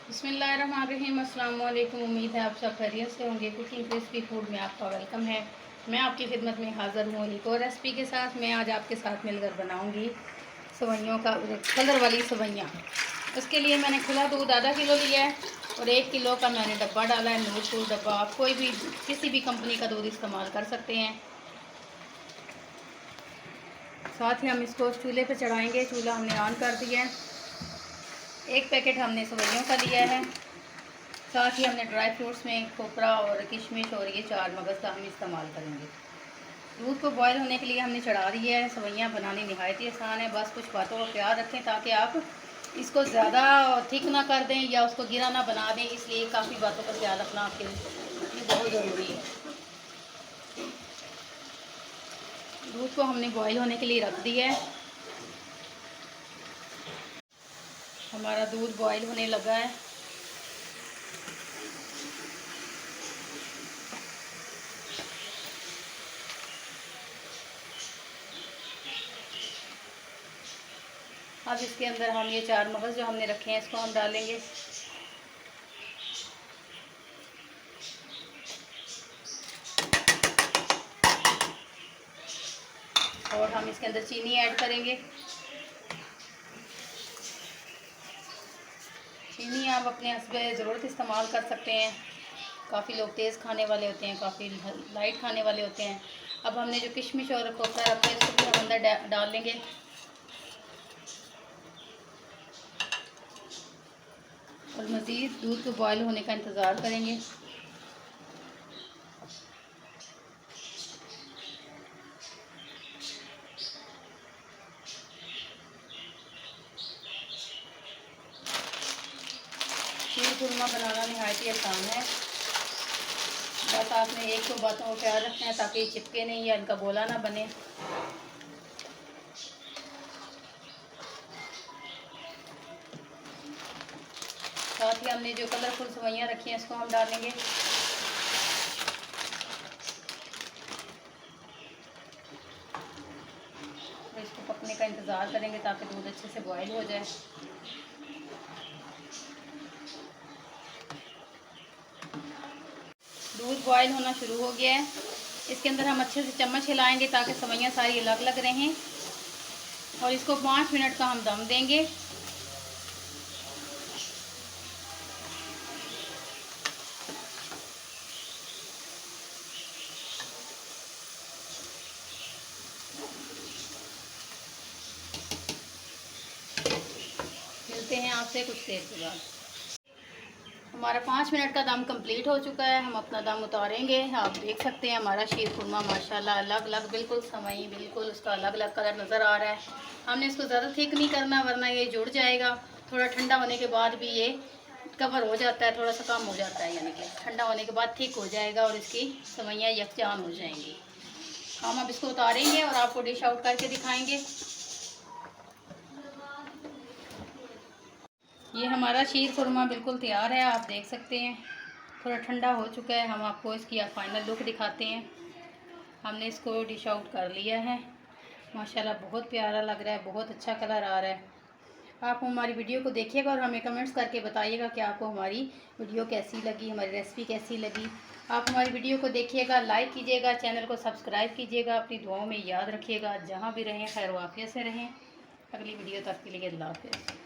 बिस्मिल्लाहिर्रहमानिर्रहीम। अस्सलाम वालेकुम। उम्मीद है आप सब खैरियत से होंगे। कुकिंग क्रिस्पी फूड में आपका वेलकम है। मैं आपकी खिदमत में हाज़िर हूँ एक और रेसिपी के साथ। मैं आज आपके साथ मिलकर बनाऊँगी सेवइयों का कलर वाली सेवइयाँ। उसके लिए मैंने खुला दूध आधा किलो लिया है और 1 किलो का मैंने डब्बा डाला है, नूर फूड डब्बा। आप कोई भी किसी भी कंपनी का दूध इस्तेमाल कर सकते हैं। साथ ही हम इसको चूल्हे पर चढ़ाएँगे। चूल्हा हमने ऑन कर दिया है। 1 पैकेट हमने सेवइयों का लिया है। साथ ही हमने ड्राई फ्रूट्स में खोपरा और किशमिश और ये 4 मगज़ का हम इस्तेमाल करेंगे। दूध को बॉयल होने के लिए हमने चढ़ा दिया है। सेवइयाँ बनानी नहायत ही आसान है। बस कुछ बातों का ख्याल रखें ताकि आप इसको ज़्यादा थिक ना कर दें या उसको गिरा ना बना दें, इसलिए काफ़ी बातों का ख्याल रखना आपके लिए बहुत ज़रूरी है। दूध को हमने बॉयल होने के लिए रख दिया है। हमारा दूध बॉयल होने लगा है। अब इसके अंदर हम ये 4 मगज़ जो हमने रखे हैं इसको हम डालेंगे। और हम इसके अंदर चीनी ऐड करेंगे। चीनी आप अपने हस्बे ज़रूरत इस्तेमाल कर सकते हैं। काफ़ी लोग तेज़ खाने वाले होते हैं, काफ़ी लाइट खाने वाले होते हैं। अब हमने जो किशमिश और खोपरा रखा है इसको भी हम अंदर डाल लेंगे। और मज़ीद दूध को बॉयल होने का इंतज़ार करेंगे। शीर खुरमा बनाना नहायत ही आसान है। बस आपने एक दो बातों का ख्याल रखना है ताकि चिपके नहीं या इनका गोला ना बने। साथ ही हमने जो कलरफुल सेवइयाँ रखी हैं इसको हम डालेंगे। और इसको पकने का इंतज़ार करेंगे ताकि दूध अच्छे से बॉयल हो जाए। दूध बॉयल होना शुरू हो गया है। इसके अंदर हम अच्छे से चम्मच हिलाएंगे ताकि सेवइयाँ सारी अलग अलग रहें और इसको 5 मिनट का हम दम देंगे। मिलते हैं आपसे कुछ देर के बाद। हमारा 5 मिनट का दम कंप्लीट हो चुका है। हम अपना दम उतारेंगे। आप देख सकते हैं हमारा शीर खुरमा माशाल्लाह अलग अलग बिल्कुल सेवई बिल्कुल उसका अलग अलग कलर नज़र आ रहा है। हमने इसको ज़्यादा थिक नहीं करना वरना ये जुड़ जाएगा। थोड़ा ठंडा होने के बाद भी ये कवर हो जाता है, थोड़ा सा कम हो जाता है, यानी कि ठंडा होने के बाद थिक हो जाएगा और इसकी सेवइयाँ यकजान हो जाएंगी। हम अब इसको उतारेंगे और आपको डिश आउट करके दिखाएँगे। ये हमारा शीर खुरमा बिल्कुल तैयार है, आप देख सकते हैं। थोड़ा ठंडा हो चुका है। हम आपको इसकी फाइनल लुक दिखाते हैं। हमने इसको डिश आउट कर लिया है। माशाल्लाह बहुत प्यारा लग रहा है, बहुत अच्छा कलर आ रहा है। आप हमारी वीडियो को देखिएगा और हमें कमेंट्स करके बताइएगा कि आपको हमारी वीडियो कैसी लगी, हमारी रेसिपी कैसी लगी। आप हमारी वीडियो को देखिएगा, लाइक कीजिएगा, चैनल को सब्सक्राइब कीजिएगा। अपनी दुआओं में याद रखिएगा। जहाँ भी रहें खैर वाफियत से रहें। अगली वीडियो तक के लिए अल्लाह हाफ़िज़।